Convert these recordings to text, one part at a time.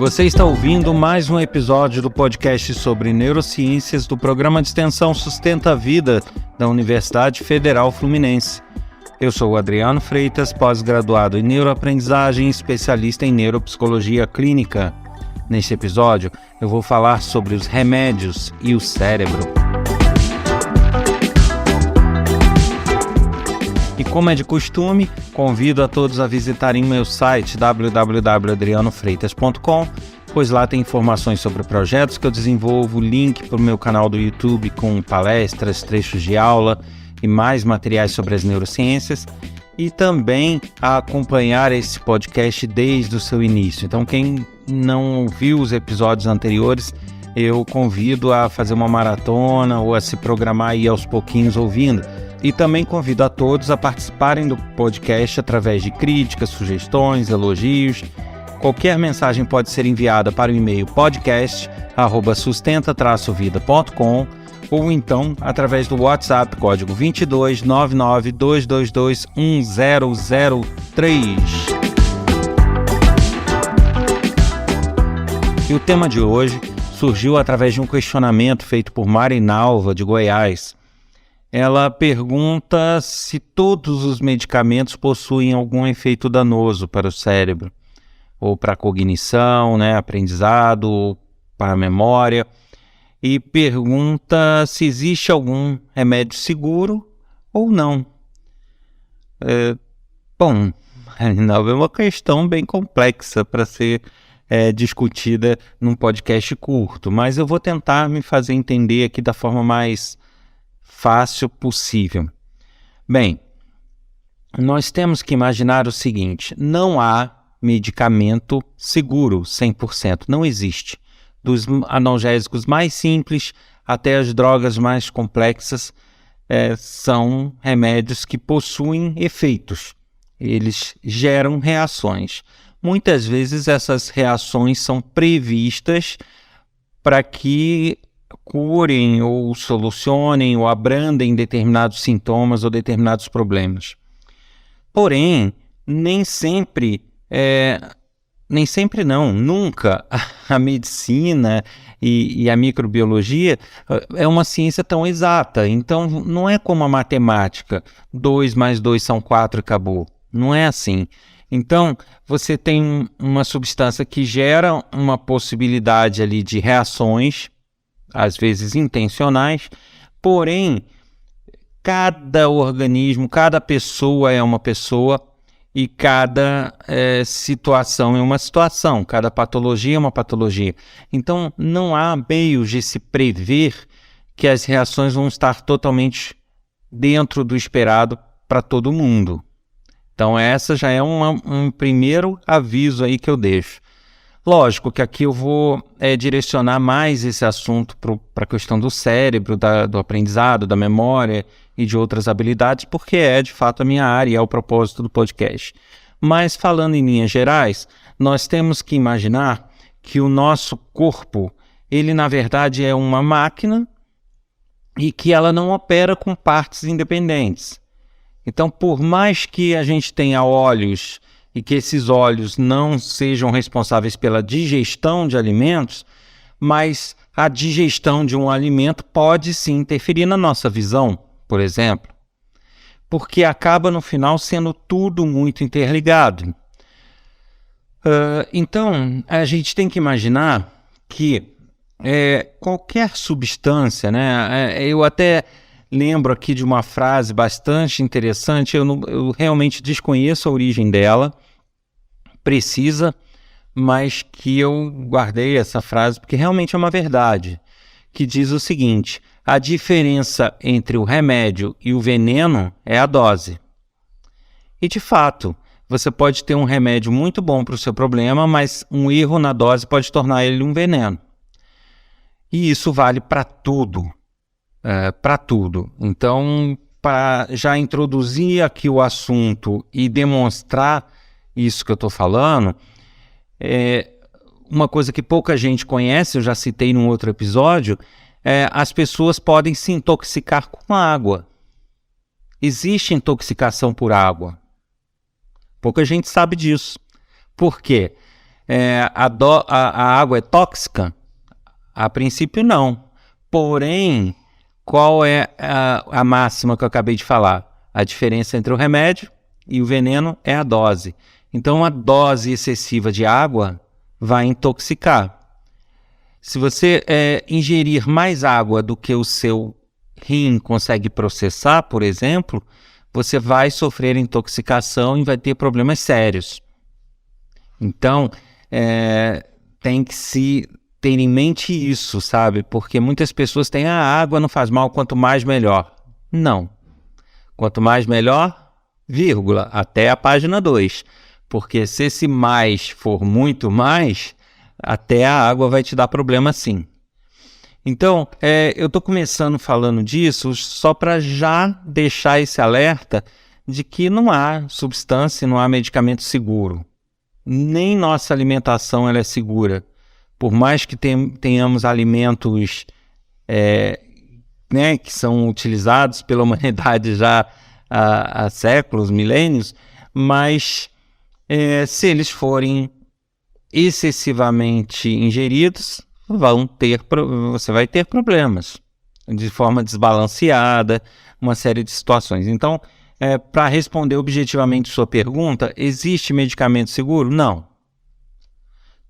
Você está ouvindo mais um episódio do podcast sobre neurociências do programa de extensão Sustenta a Vida da Universidade Federal Fluminense. Eu sou o Adriano Freitas, pós-graduado em neuroaprendizagem e especialista em neuropsicologia clínica. Neste episódio, eu vou falar sobre os remédios e o cérebro. E como é de costume, convido a todos a visitarem meu site www.adrianofreitas.com, pois lá tem informações sobre projetos que eu desenvolvo, link para o meu canal do YouTube com palestras, trechos de aula e mais materiais sobre as neurociências, e também a acompanhar esse podcast desde o seu início. Então, quem não ouviu os episódios anteriores, eu convido a fazer uma maratona ou a se programar aí aos pouquinhos ouvindo. E também convido a todos a participarem do podcast através de críticas, sugestões, elogios. Qualquer mensagem pode ser enviada para o e-mail podcast@sustenta-vida.com ou então através do WhatsApp, código 22 99 222 1003. E o tema de hoje surgiu através de um questionamento feito por Marinalva, de Goiás. Ela pergunta se todos os medicamentos possuem algum efeito danoso para o cérebro, ou para a cognição, aprendizado, ou para a memória, e pergunta se existe algum remédio seguro ou não. Bom, é uma questão bem complexa para ser discutida num podcast curto, mas eu vou tentar me fazer entender aqui da forma mais fácil possível. Bem, nós temos que imaginar o seguinte: não há medicamento seguro 100%, não existe. Dos analgésicos mais simples até as drogas mais complexas, são remédios que possuem efeitos. Eles geram reações. Muitas vezes essas reações são previstas para que curem ou solucionem ou abrandem determinados sintomas ou determinados problemas. Porém, nunca a medicina e a microbiologia é uma ciência tão exata. Então, não é como a matemática, 2 mais 2 são 4 e acabou. Não é assim. Então, você tem uma substância que gera uma possibilidade ali de reações, às vezes intencionais, porém, cada organismo, cada pessoa é uma pessoa e cada situação é uma situação, cada patologia é uma patologia. Então, não há meios de se prever que as reações vão estar totalmente dentro do esperado para todo mundo. Então, essa já é um primeiro aviso aí que eu deixo. Lógico que aqui eu vou direcionar mais esse assunto para a questão do cérebro, do aprendizado, da memória e de outras habilidades, porque é de fato a minha área e é o propósito do podcast. Mas falando em linhas gerais, nós temos que imaginar que o nosso corpo, ele na verdade é uma máquina e que ela não opera com partes independentes. Então, por mais que a gente tenha olhos e que esses olhos não sejam responsáveis pela digestão de alimentos, mas a digestão de um alimento pode sim interferir na nossa visão, por exemplo, porque acaba no final sendo tudo muito interligado. Então, a gente tem que imaginar que qualquer substância, eu até lembro aqui de uma frase bastante interessante, eu realmente desconheço a origem dela, precisa, mas que eu guardei essa frase porque realmente é uma verdade, que diz o seguinte: a diferença entre o remédio e o veneno é a dose. E de fato, você pode ter um remédio muito bom para o seu problema, mas um erro na dose pode tornar ele um veneno. E isso vale para tudo. Para tudo. Então, para já introduzir aqui o assunto e demonstrar isso que eu estou falando, uma coisa que pouca gente conhece, eu já citei num outro episódio, as pessoas podem se intoxicar com água. Existe intoxicação por água. Pouca gente sabe disso. Por quê? a água é tóxica? A princípio não. Porém, qual é a máxima que eu acabei de falar? A diferença entre o remédio e o veneno é a dose. Então, a dose excessiva de água vai intoxicar. Se você ingerir mais água do que o seu rim consegue processar, por exemplo, você vai sofrer intoxicação e vai ter problemas sérios. Então, tem que se ter em mente isso, sabe? Porque muitas pessoas têm a água não faz mal, quanto mais melhor. Não. Quanto mais melhor, vírgula, até a página 2. Porque se esse mais for muito mais, até a água vai te dar problema sim. Então, eu estou começando falando disso só para já deixar esse alerta de que não há substância, não há medicamento seguro. Nem nossa alimentação ela é segura. Por mais que tenhamos alimentos que são utilizados pela humanidade já há séculos, milênios, mas se eles forem excessivamente ingeridos, você vai ter problemas de forma desbalanceada, uma série de situações. Então, para responder objetivamente sua pergunta, existe medicamento seguro? Não.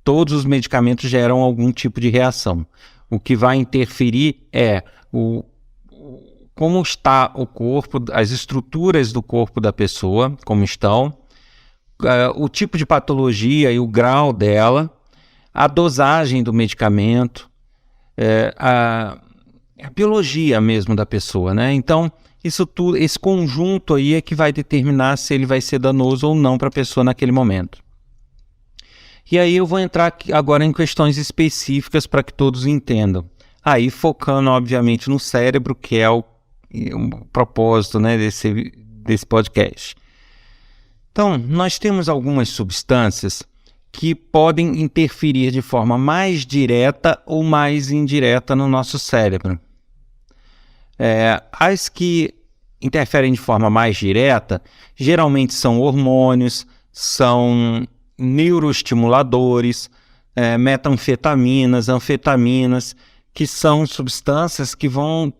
Todos os medicamentos geram algum tipo de reação. O que vai interferir é como está o corpo, as estruturas do corpo da pessoa, como estão, o tipo de patologia e o grau dela, a dosagem do medicamento, a biologia mesmo da pessoa, né? Então, isso tudo, esse conjunto aí é que vai determinar se ele vai ser danoso ou não para a pessoa naquele momento. E aí eu vou entrar agora em questões específicas para que todos entendam. Aí focando, obviamente, no cérebro, que é o propósito, né, desse podcast. Então, nós temos algumas substâncias que podem interferir de forma mais direta ou mais indireta no nosso cérebro. As que interferem de forma mais direta, geralmente são hormônios, são neuroestimuladores, metanfetaminas, anfetaminas, que são substâncias que vão,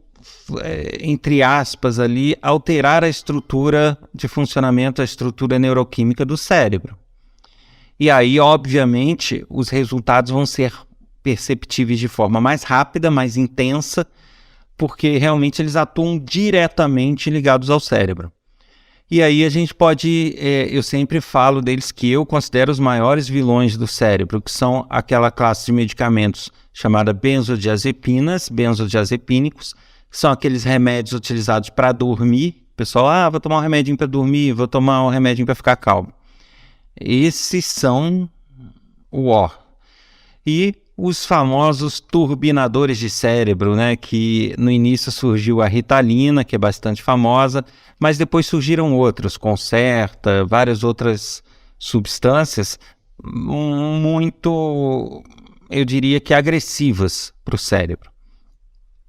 entre aspas, ali, alterar a estrutura de funcionamento, a estrutura neuroquímica do cérebro. E aí, obviamente, os resultados vão ser perceptíveis de forma mais rápida, mais intensa, porque realmente eles atuam diretamente ligados ao cérebro. E aí a gente pode, eu sempre falo deles que eu considero os maiores vilões do cérebro, que são aquela classe de medicamentos chamada benzodiazepinas, benzodiazepínicos, que são aqueles remédios utilizados para dormir. O pessoal, vou tomar um remedinho para dormir, vou tomar um remedinho para ficar calmo. Esses são o ó. E os famosos turbinadores de cérebro, né, que no início surgiu a Ritalina, que é bastante famosa, mas depois surgiram outros, Concerta, várias outras substâncias muito, eu diria que agressivas para o cérebro.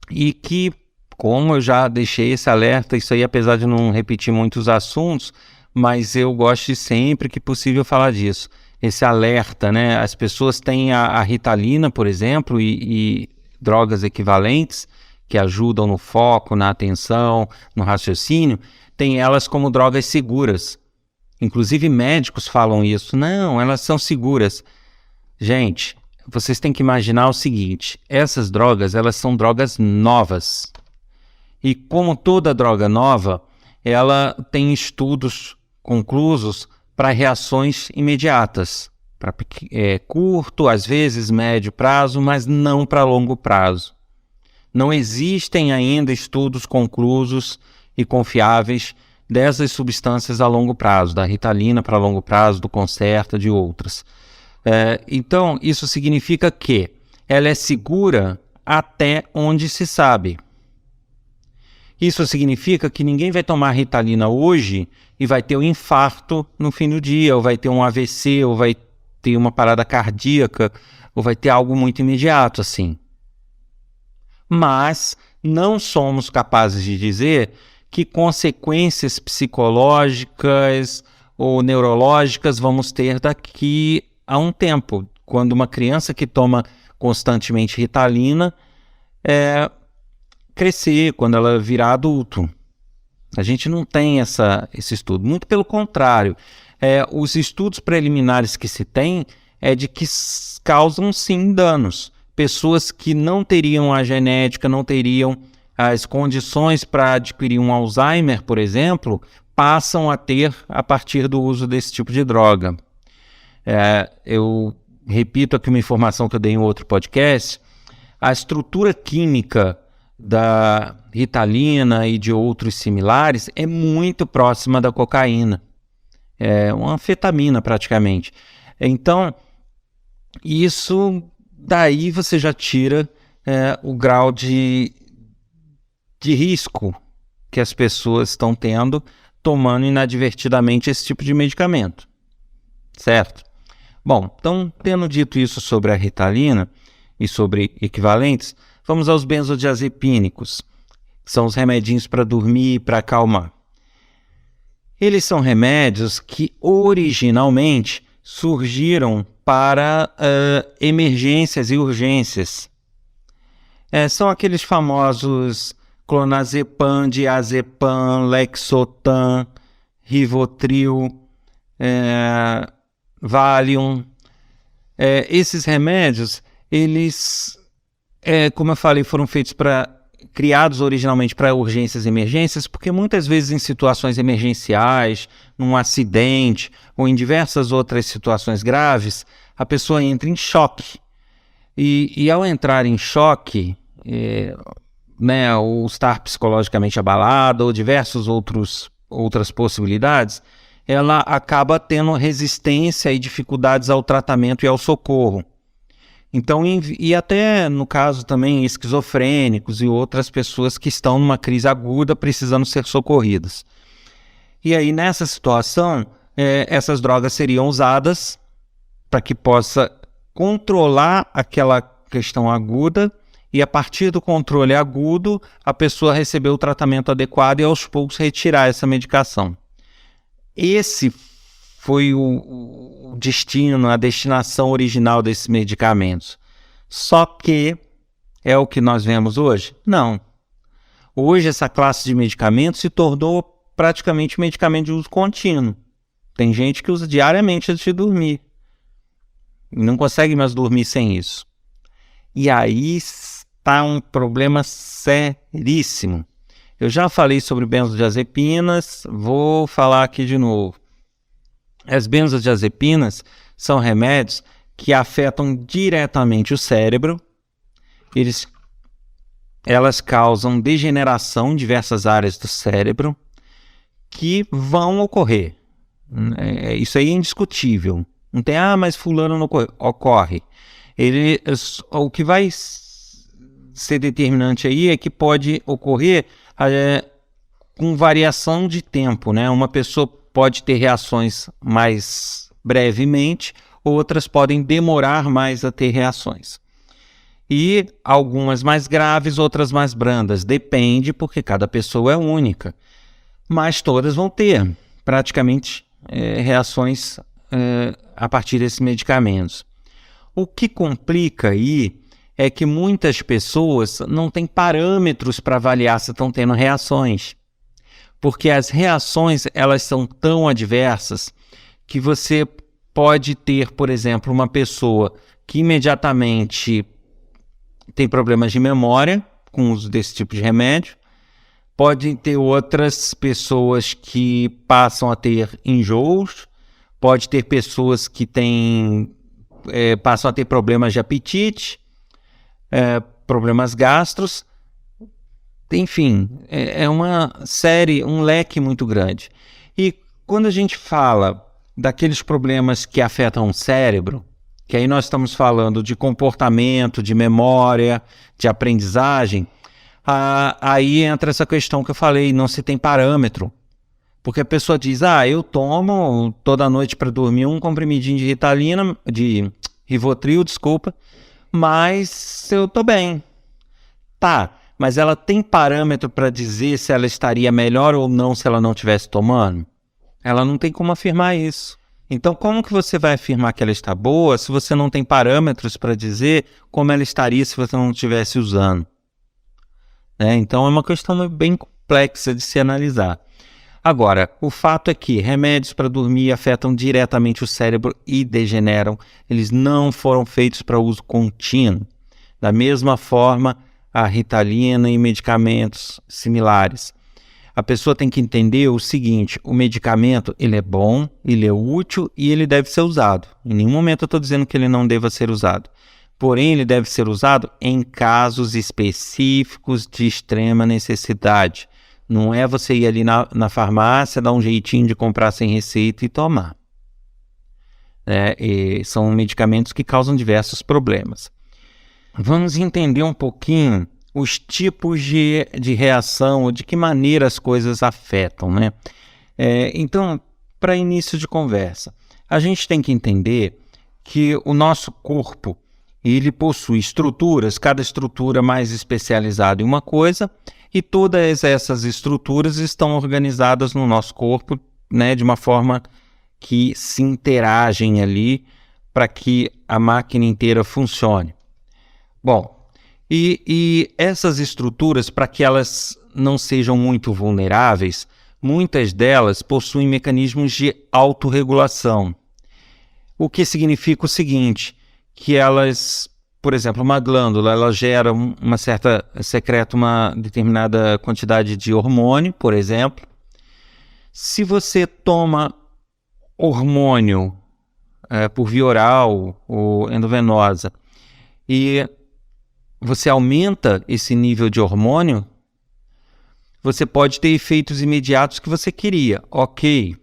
E que, como eu já deixei esse alerta, isso aí apesar de não repetir muitos assuntos, mas eu gosto de sempre que possível falar disso. Esse alerta, né? As pessoas têm a Ritalina, por exemplo, e drogas equivalentes que ajudam no foco, na atenção, no raciocínio, tem elas como drogas seguras. Inclusive médicos falam isso. Não, elas são seguras. Gente, vocês têm que imaginar o seguinte, essas drogas, elas são drogas novas. E como toda droga nova, ela tem estudos conclusos para reações imediatas, para curto, às vezes médio prazo, mas não para longo prazo. Não existem ainda estudos conclusos e confiáveis dessas substâncias a longo prazo, da Ritalina para longo prazo, do Concerta, de outras. Então, isso significa que ela é segura até onde se sabe. Isso significa que ninguém vai tomar Ritalina hoje e vai ter um infarto no fim do dia, ou vai ter um AVC, ou vai ter uma parada cardíaca, ou vai ter algo muito imediato assim. Mas não somos capazes de dizer que consequências psicológicas ou neurológicas vamos ter daqui há um tempo, quando uma criança que toma constantemente Ritalina crescer, quando ela virar adulto. A gente não tem esse estudo. Muito pelo contrário. Os estudos preliminares que se tem é de que causam, sim, danos. Pessoas que não teriam a genética, não teriam as condições para adquirir um Alzheimer, por exemplo, passam a ter a partir do uso desse tipo de droga. Eu repito aqui uma informação que eu dei em outro podcast. A estrutura química da Ritalina e de outros similares é muito próxima da cocaína. É uma anfetamina praticamente. Então, isso daí você já tira o grau de risco que as pessoas estão tendo tomando inadvertidamente esse tipo de medicamento. Certo? Bom, então, tendo dito isso sobre a Ritalina e sobre equivalentes, vamos aos benzodiazepínicos, que são os remedinhos para dormir e para acalmar. Eles são remédios que originalmente surgiram para emergências e urgências. São aqueles famosos clonazepam, diazepam, lexotan, rivotril, Valium. Esses remédios, eles, como eu falei, foram criados originalmente para urgências e emergências, porque muitas vezes em situações emergenciais, num acidente ou em diversas outras situações graves, a pessoa entra em choque. E ao entrar em choque, ou estar psicologicamente abalada ou diversas outras possibilidades, ela acaba tendo resistência e dificuldades ao tratamento e ao socorro. Então, e até no caso também esquizofrênicos e outras pessoas que estão numa crise aguda precisando ser socorridas. E aí, nessa situação, essas drogas seriam usadas para que possa controlar aquela questão aguda e, a partir do controle agudo, a pessoa receber o tratamento adequado e, aos poucos, retirar essa medicação. Esse foi o destino, a destinação original desses medicamentos. Só que é o que nós vemos hoje? Não. Hoje essa classe de medicamentos se tornou praticamente medicamento de uso contínuo. Tem gente que usa diariamente antes de dormir. E não consegue mais dormir sem isso. E aí está um problema seríssimo. Eu já falei sobre benzodiazepinas, vou falar aqui de novo. As benzodiazepinas são remédios que afetam diretamente o cérebro. Elas causam degeneração em diversas áreas do cérebro que vão ocorrer. Isso aí é indiscutível. Não tem, mas fulano não ocorre. O que vai ser determinante aí é que pode ocorrer com variação de tempo, né? Uma pessoa pode ter reações mais brevemente, outras podem demorar mais a ter reações. E algumas mais graves, outras mais brandas. Depende, porque cada pessoa é única. Mas todas vão ter, praticamente, reações a partir desses medicamentos. O que complica aí é que muitas pessoas não têm parâmetros para avaliar se estão tendo reações. Porque as reações, elas são tão adversas que você pode ter, por exemplo, uma pessoa que imediatamente tem problemas de memória com o uso desse tipo de remédio. Pode ter outras pessoas que passam a ter enjoos. Pode ter pessoas que passam a ter problemas de apetite, problemas gastros. Enfim, é uma série, um leque muito grande. E quando a gente fala daqueles problemas que afetam o cérebro, que aí nós estamos falando de comportamento, de memória, de aprendizagem, aí entra essa questão que eu falei, não se tem parâmetro. Porque a pessoa diz, eu tomo toda noite para dormir um comprimidinho de Ritalina, de Rivotril, mas eu tô bem. Tá, mas ela tem parâmetro para dizer se ela estaria melhor ou não se ela não estivesse tomando? Ela não tem como afirmar isso. Então, como que você vai afirmar que ela está boa se você não tem parâmetros para dizer como ela estaria se você não estivesse usando? Então, é uma questão bem complexa de se analisar. Agora, o fato é que remédios para dormir afetam diretamente o cérebro e degeneram. Eles não foram feitos para uso contínuo. Da mesma forma, a Ritalina e medicamentos similares. A pessoa tem que entender o seguinte: o medicamento ele é bom, ele é útil e ele deve ser usado. Em nenhum momento eu estou dizendo que ele não deva ser usado. Porém, ele deve ser usado em casos específicos de extrema necessidade. Não é você ir ali na farmácia, dar um jeitinho de comprar sem receita e tomar. E são medicamentos que causam diversos problemas. Vamos entender um pouquinho os tipos de reação, ou de que maneira as coisas afetam, Então, para início de conversa, a gente tem que entender que o nosso corpo, ele possui estruturas, cada estrutura mais especializada em uma coisa, e todas essas estruturas estão organizadas no nosso corpo, de uma forma que se interagem ali para que a máquina inteira funcione. Bom, e essas estruturas, para que elas não sejam muito vulneráveis, muitas delas possuem mecanismos de autorregulação. O que significa o seguinte, que elas, por exemplo, uma glândula, ela gera secreta uma determinada quantidade de hormônio, por exemplo. Se você toma hormônio por via oral ou endovenosa e você aumenta esse nível de hormônio, você pode ter efeitos imediatos que você queria. Ok,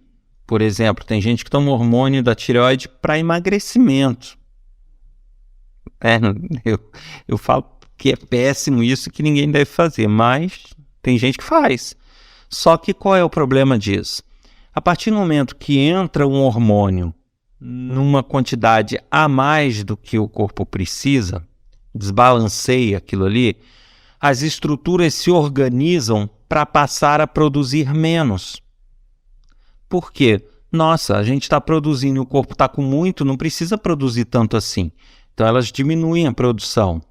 por exemplo, tem gente que toma hormônio da tireoide para emagrecimento. Eu falo que é péssimo isso, que ninguém deve fazer, mas tem gente que faz. Só que qual é o problema disso? A partir do momento que entra um hormônio numa quantidade a mais do que o corpo precisa, desbalanceia aquilo ali, as estruturas se organizam para passar a produzir menos. Por quê? Nossa, a gente está produzindo e o corpo está com muito, não precisa produzir tanto assim. Então elas diminuem a produção.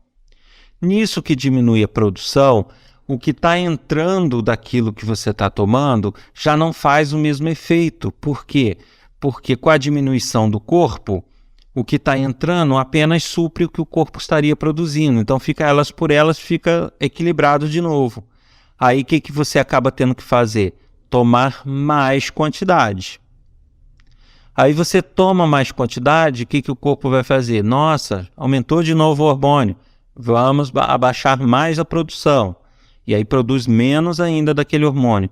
Nisso que diminui a produção, o que está entrando daquilo que você está tomando já não faz o mesmo efeito. Por quê? Porque com a diminuição do corpo, o que está entrando apenas supre o que o corpo estaria produzindo. Então fica elas por elas, fica equilibrado de novo. Aí o que você acaba tendo que fazer? Tomar mais quantidade. Aí você toma mais quantidade, o que o corpo vai fazer? Nossa, aumentou de novo o hormônio. Vamos abaixar mais a produção. E aí produz menos ainda daquele hormônio.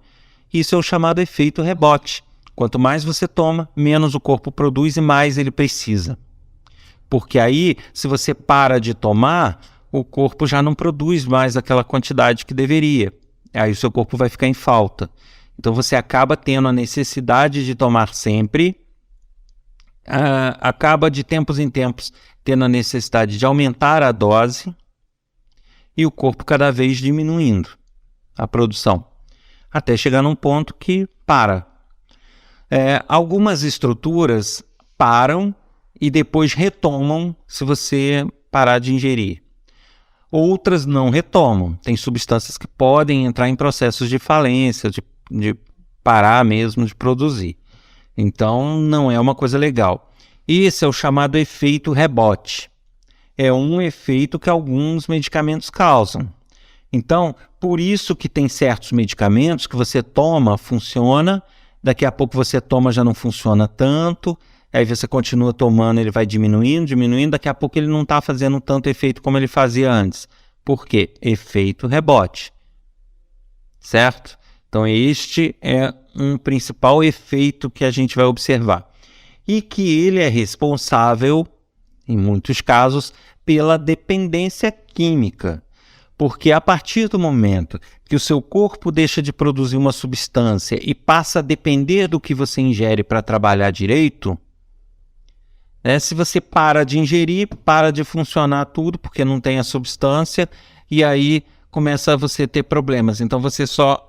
Isso é o chamado efeito rebote. Quanto mais você toma, menos o corpo produz e mais ele precisa. Porque aí, se você para de tomar, o corpo já não produz mais aquela quantidade que deveria. Aí o seu corpo vai ficar em falta. Então você acaba tendo a necessidade de tomar sempre, acaba de tempos em tempos tendo a necessidade de aumentar a dose e o corpo cada vez diminuindo a produção, até chegar num ponto que para. Algumas estruturas param e depois retomam se você parar de ingerir. Outras não retomam. Tem substâncias que podem entrar em processos de falência, de parar mesmo de produzir. Então, não é uma coisa legal. Esse é o chamado efeito rebote. É um efeito que alguns medicamentos causam. Então, por isso que tem certos medicamentos que você toma, funciona, daqui a pouco você toma, já não funciona tanto, aí você continua tomando, ele vai diminuindo, daqui a pouco ele não está fazendo tanto efeito como ele fazia antes. Por quê? Efeito rebote. Certo? Então, este é um principal efeito que a gente vai observar. E que ele é responsável, em muitos casos, pela dependência química. Porque a partir do momento que o seu corpo deixa de produzir uma substância e passa a depender do que você ingere para trabalhar direito, se você para de ingerir, para de funcionar tudo, porque não tem a substância, e aí começa você a ter problemas. Então você só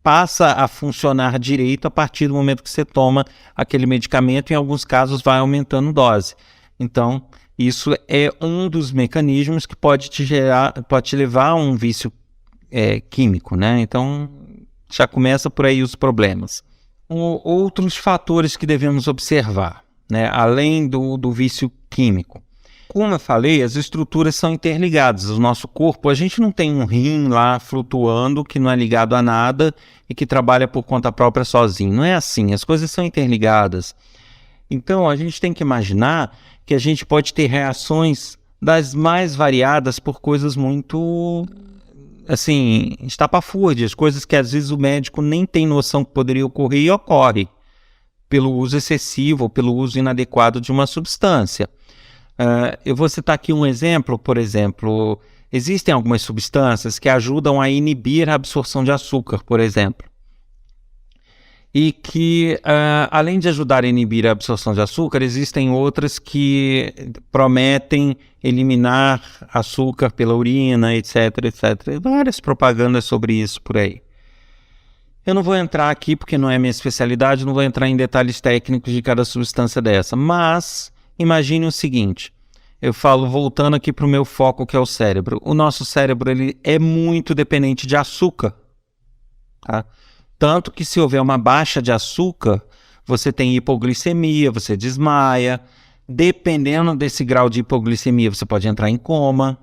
passa a funcionar direito a partir do momento que você toma aquele medicamento, em alguns casos vai aumentando dose. Então, isso é um dos mecanismos que pode te levar a um vício químico, né? Então, já começa por aí os problemas. Outros fatores que devemos observar, né? Além do vício químico. Como eu falei, as estruturas são interligadas. O nosso corpo, a gente não tem um rim lá flutuando que não é ligado a nada e que trabalha por conta própria sozinho. Não é assim, as coisas são interligadas. Então, a gente tem que imaginar que a gente pode ter reações das mais variadas por coisas muito, assim, estapafúrdias, coisas que às vezes o médico nem tem noção que poderia ocorrer e ocorre pelo uso excessivo ou pelo uso inadequado de uma substância. Eu vou citar aqui um exemplo, por exemplo, existem algumas substâncias que ajudam a inibir a absorção de açúcar, por exemplo. E que, além de ajudar a inibir a absorção de açúcar, existem outras que prometem eliminar açúcar pela urina, etc, etc. Várias propagandas sobre isso por aí. Eu não vou entrar aqui porque não é minha especialidade, não vou entrar em detalhes técnicos de cada substância dessa, mas imagine o seguinte, eu falo voltando aqui para o meu foco que é o cérebro. O nosso cérebro ele é muito dependente de açúcar, tá? Tanto que se houver uma baixa de açúcar, você tem hipoglicemia, você desmaia. Dependendo desse grau de hipoglicemia, você pode entrar em coma.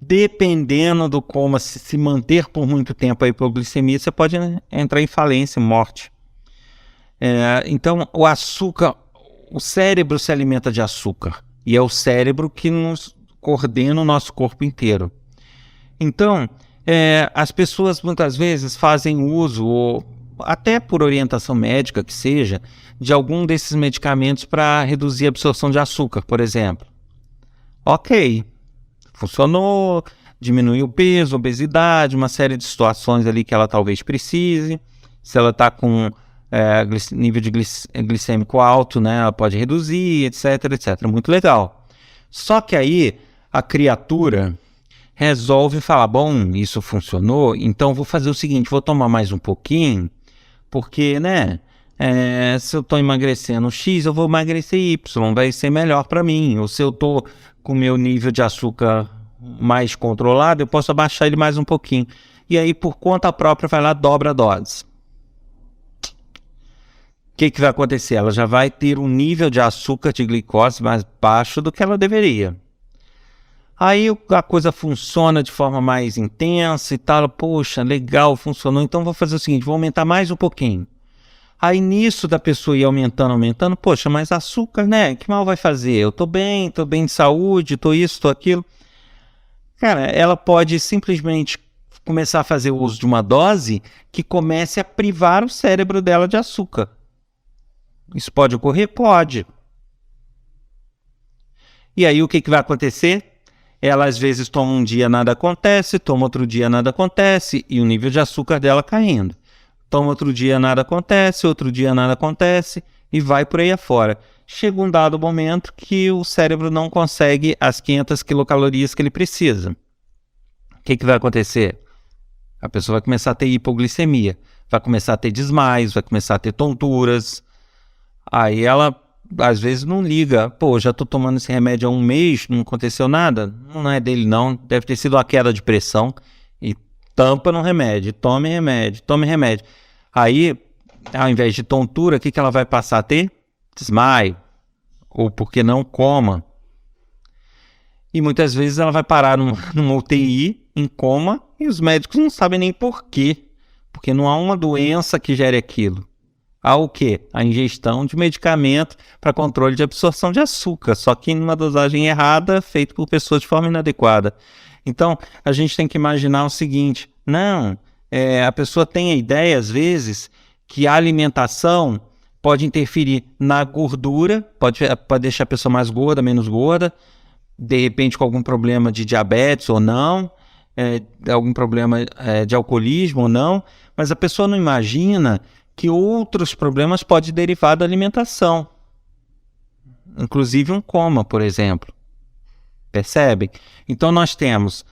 Dependendo do coma, se manter por muito tempo a hipoglicemia, você pode entrar em falência, morte. Então, o açúcar, o cérebro se alimenta de açúcar. E é o cérebro que nos coordena o nosso corpo inteiro. Então, as pessoas muitas vezes fazem uso, ou até por orientação médica que seja, de algum desses medicamentos para reduzir a absorção de açúcar, por exemplo. Ok, funcionou, diminuiu o peso, obesidade, uma série de situações ali que ela talvez precise. Se ela está com nível de glicêmico alto, né, ela pode reduzir, etc, etc. Muito legal. Só que aí a criatura resolve falar, bom, isso funcionou, então vou fazer o seguinte, vou tomar mais um pouquinho, porque, né, se eu estou emagrecendo X, eu vou emagrecer Y, vai ser melhor para mim. Ou se eu estou com o meu nível de açúcar mais controlado, eu posso abaixar ele mais um pouquinho. E aí, por conta própria, vai lá, dobra a dose. O que vai acontecer? Ela já vai ter um nível de açúcar, de glicose mais baixo do que ela deveria. Aí a coisa funciona de forma mais intensa e tal, poxa, legal, funcionou, então vou fazer o seguinte, vou aumentar mais um pouquinho. Aí nisso da pessoa ir aumentando, poxa, mas açúcar, né, que mal vai fazer? Eu tô bem de saúde, tô isso, tô aquilo. Cara, ela pode simplesmente começar a fazer o uso de uma dose que comece a privar o cérebro dela de açúcar. Isso pode ocorrer? Pode. E aí o que vai acontecer? Ela às vezes toma um dia nada acontece, toma outro dia nada acontece e o nível de açúcar dela caindo. Toma outro dia nada acontece, outro dia nada acontece e vai por aí afora. Chega um dado momento que o cérebro não consegue as 500 quilocalorias que ele precisa. O que vai acontecer? A pessoa vai começar a ter hipoglicemia, vai começar a ter desmaios, vai começar a ter tonturas. Aí ela às vezes não liga, pô, já tô tomando esse remédio há um mês, não aconteceu nada, não é dele não, deve ter sido uma queda de pressão, e tampa no remédio, tome remédio. Aí, ao invés de tontura, o que ela vai passar a ter? Desmaio, ou porque não coma. E muitas vezes ela vai parar numa UTI, em coma, e os médicos não sabem nem por quê, porque não há uma doença que gere aquilo. Há o quê? A ingestão de medicamento para controle de absorção de açúcar, só que em uma dosagem errada, feito por pessoas de forma inadequada. Então, a gente tem que imaginar o seguinte, a pessoa tem a ideia, às vezes, que a alimentação pode interferir na gordura, pode deixar a pessoa mais gorda, menos gorda, de repente com algum problema de diabetes ou não, algum problema de alcoolismo ou não, mas a pessoa não imagina que outros problemas podem derivar da alimentação, inclusive um coma, por exemplo. Percebem? Então nós temos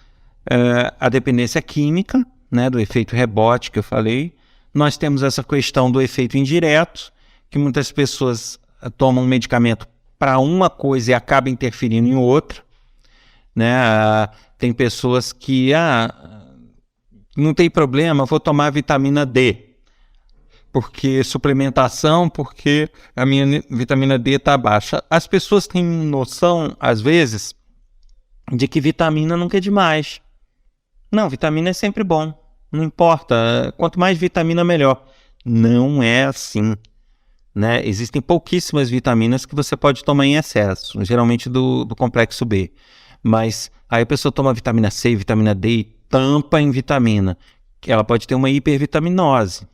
a dependência química, né, do efeito rebote que eu falei, nós temos essa questão do efeito indireto, que muitas pessoas tomam um medicamento para uma coisa e acabam interferindo em outra, né? Tem pessoas que, não tem problema, vou tomar vitamina D, porque suplementação, porque a minha vitamina D está baixa. As pessoas têm noção, às vezes, de que vitamina nunca é demais. Não, vitamina é sempre bom, não importa, quanto mais vitamina, melhor. Não é assim, né? Existem pouquíssimas vitaminas que você pode tomar em excesso, geralmente do complexo B. Mas aí a pessoa toma vitamina C, vitamina D e tampa em vitamina. Ela pode ter uma hipervitaminose.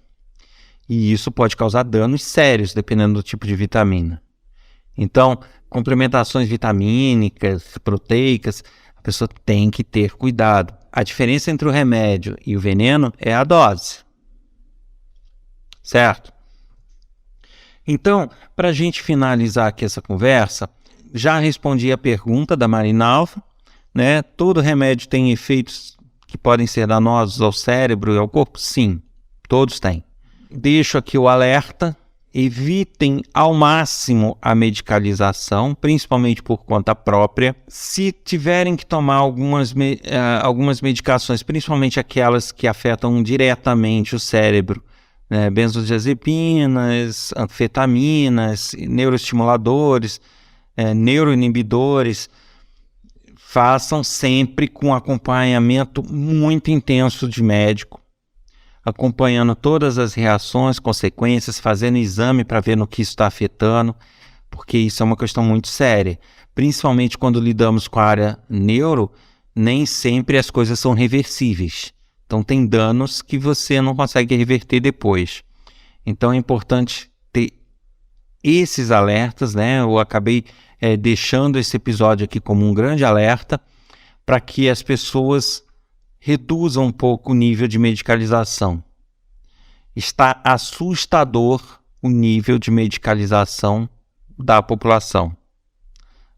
E isso pode causar danos sérios, dependendo do tipo de vitamina. Então, complementações vitamínicas, proteicas, a pessoa tem que ter cuidado. A diferença entre o remédio e o veneno é a dose. Certo? Então, para a gente finalizar aqui essa conversa, já respondi a pergunta da Marinalva, né? Todo remédio tem efeitos que podem ser danosos ao cérebro e ao corpo? Sim, todos têm. Deixo aqui o alerta, evitem ao máximo a medicalização, principalmente por conta própria. Se tiverem que tomar algumas medicações, principalmente aquelas que afetam diretamente o cérebro, benzodiazepinas, anfetaminas, neuroestimuladores, neuroinibidores, façam sempre com acompanhamento muito intenso de médico, acompanhando todas as reações, consequências, fazendo exame para ver no que isso está afetando, porque isso é uma questão muito séria. Principalmente quando lidamos com a área neuro, nem sempre as coisas são reversíveis. Então tem danos que você não consegue reverter depois. Então é importante ter esses alertas, né? Eu acabei deixando esse episódio aqui como um grande alerta para que as pessoas reduzam um pouco o nível de medicalização. Está assustador o nível de medicalização da população.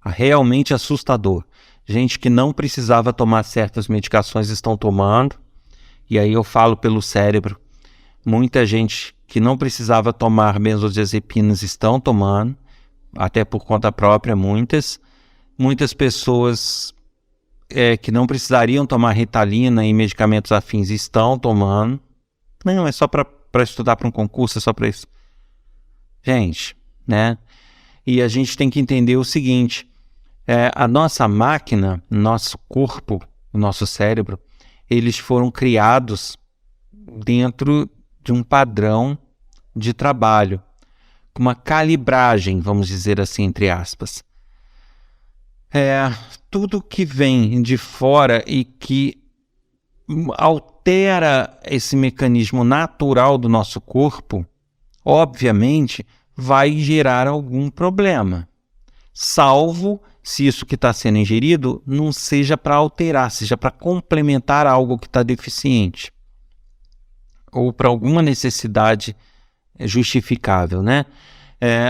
Realmente assustador. Gente que não precisava tomar certas medicações estão tomando, e aí eu falo pelo cérebro. Muita gente que não precisava tomar benzodiazepinas estão tomando, até por conta própria, muitas pessoas que não precisariam tomar Ritalina e medicamentos afins estão tomando. Não, é só para estudar para um concurso, é só para isso. Gente, né? E a gente tem que entender o seguinte, a nossa máquina, nosso corpo, o nosso cérebro, eles foram criados dentro de um padrão de trabalho, com uma calibragem, vamos dizer assim, entre aspas. Tudo que vem de fora e que altera esse mecanismo natural do nosso corpo, obviamente, vai gerar algum problema. Salvo se isso que está sendo ingerido não seja para alterar, seja para complementar algo que está deficiente. Ou para alguma necessidade justificável, né?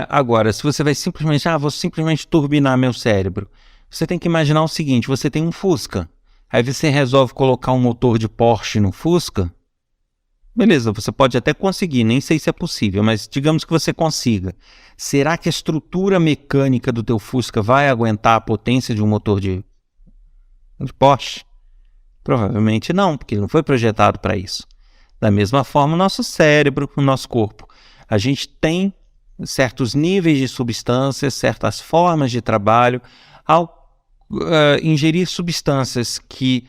Agora, se você vai simplesmente, vou simplesmente turbinar meu cérebro, você tem que imaginar o seguinte, você tem um Fusca, aí você resolve colocar um motor de Porsche no Fusca, beleza, você pode até conseguir, nem sei se é possível, mas digamos que você consiga. Será que a estrutura mecânica do teu Fusca vai aguentar a potência de um motor de Porsche? Provavelmente não, porque ele não foi projetado para isso. Da mesma forma, o nosso cérebro, o nosso corpo. A gente tem certos níveis de substâncias, certas formas de trabalho. Ao ingerir substâncias que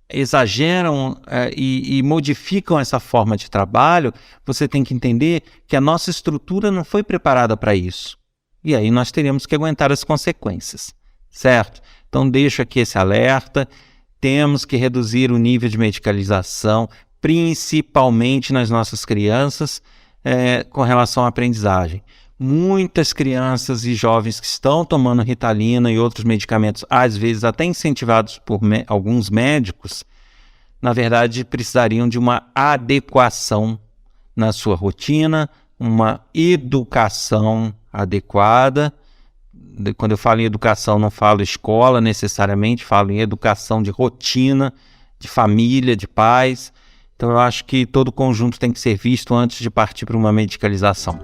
exageram e modificam essa forma de trabalho, você tem que entender que a nossa estrutura não foi preparada para isso. E aí nós teremos que aguentar as consequências, certo? Então deixo aqui esse alerta, temos que reduzir o nível de medicalização, principalmente nas nossas crianças, com relação à aprendizagem. Muitas crianças e jovens que estão tomando Ritalina e outros medicamentos, às vezes até incentivados por alguns médicos, na verdade precisariam de uma adequação na sua rotina, uma educação adequada. Quando eu falo em educação, não falo escola necessariamente, falo em educação de rotina, de família, de pais. Então eu acho que todo o conjunto tem que ser visto antes de partir para uma medicalização.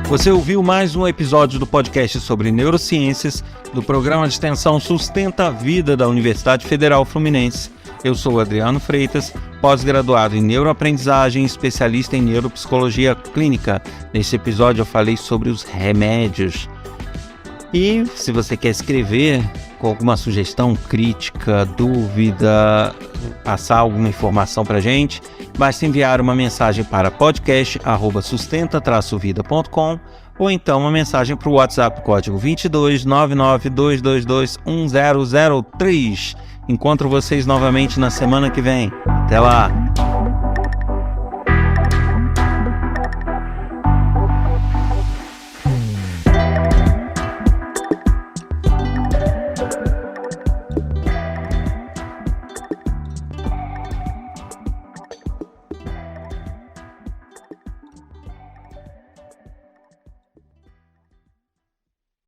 Você ouviu mais um episódio do podcast sobre neurociências do programa de extensão Sustenta a Vida da Universidade Federal Fluminense. Eu sou Adriano Freitas, pós-graduado em neuroaprendizagem e especialista em neuropsicologia clínica. Nesse episódio eu falei sobre os remédios. E se você quer escrever com alguma sugestão, crítica, dúvida, passar alguma informação para a gente, basta enviar uma mensagem para podcast@sustenta-vida.com ou então uma mensagem para o WhatsApp código 22 99222 1003. Encontro vocês novamente na semana que vem. Até lá!